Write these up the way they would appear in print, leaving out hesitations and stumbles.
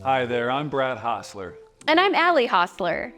Hi there, I'm Brad Hosler. And I'm Allie Hosler.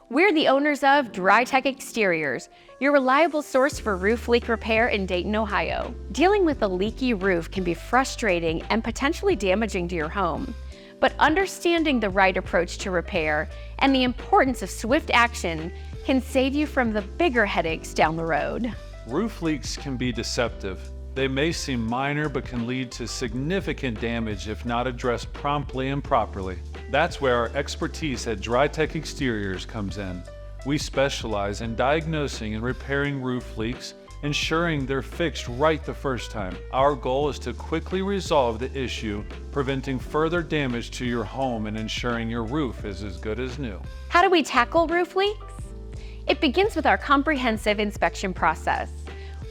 We're the owners of DryTech Exteriors, your reliable source for roof leak repair in Dayton, Ohio. Dealing with a leaky roof can be frustrating and potentially damaging to your home, but understanding the right approach to repair and the importance of swift action can save you from the bigger headaches down the road. Roof leaks can be deceptive. They may seem minor but can lead to significant damage if not addressed promptly and properly. That's where our expertise at DryTech Exteriors comes in. We specialize in diagnosing and repairing roof leaks, ensuring they're fixed right the first time. Our goal is to quickly resolve the issue, preventing further damage to your home and ensuring your roof is as good as new. How do we tackle roof leaks? It begins with our comprehensive inspection process.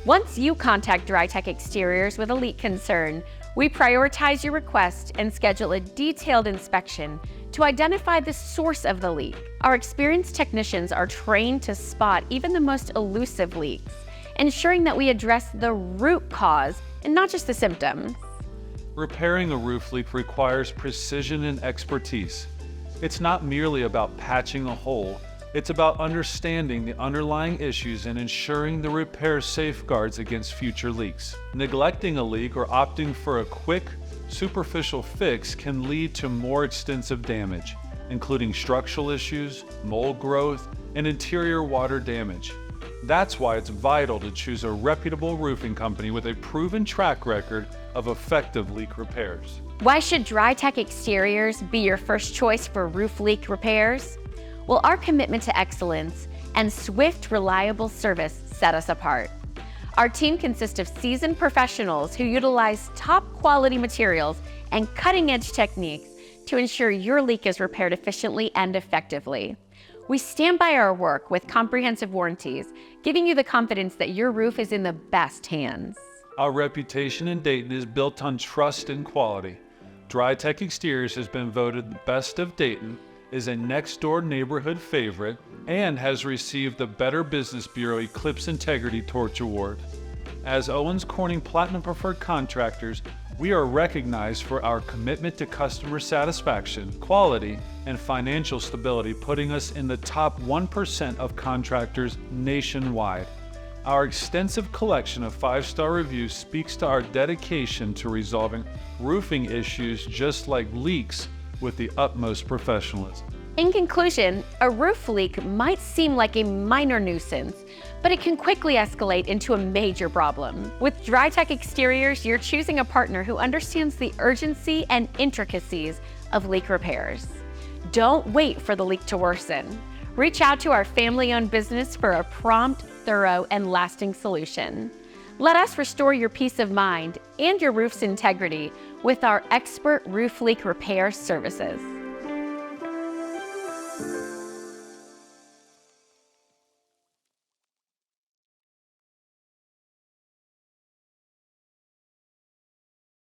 Once you contact DryTech Exteriors with a leak concern, we prioritize your request and schedule a detailed inspection to identify the source of the leak. Our experienced technicians are trained to spot even the most elusive leaks, ensuring that we address the root cause and not just the symptoms. Repairing a roof leak requires precision and expertise. It's not merely about patching a hole. It's about understanding the underlying issues and ensuring the repair safeguards against future leaks. Neglecting a leak or opting for a quick, superficial fix can lead to more extensive damage, including structural issues, mold growth, and interior water damage. That's why it's vital to choose a reputable roofing company with a proven track record of effective leak repairs. Why should DryTech Exteriors be your first choice for roof leak repairs? Well, our commitment to excellence and swift, reliable service set us apart. Our team consists of seasoned professionals who utilize top quality materials and cutting-edge techniques to ensure your leak is repaired efficiently and effectively. We stand by our work with comprehensive warranties, giving you the confidence that your roof is in the best hands. Our reputation in Dayton is built on trust and quality. DryTech Exteriors has been voted the best of Dayton, is a next-door neighborhood favorite, and has received the Better Business Bureau Eclipse Integrity Torch Award. As Owens Corning Platinum Preferred Contractors, we are recognized for our commitment to customer satisfaction, quality, and financial stability, putting us in the top 1% of contractors nationwide. Our extensive collection of 5-star reviews speaks to our dedication to resolving roofing issues just like leaks with the utmost professionalism. In conclusion, a roof leak might seem like a minor nuisance, but it can quickly escalate into a major problem. With DryTech Exteriors, you're choosing a partner who understands the urgency and intricacies of leak repairs. Don't wait for the leak to worsen. Reach out to our family-owned business for a prompt, thorough, and lasting solution. Let us restore your peace of mind and your roof's integrity with our expert roof leak repair services.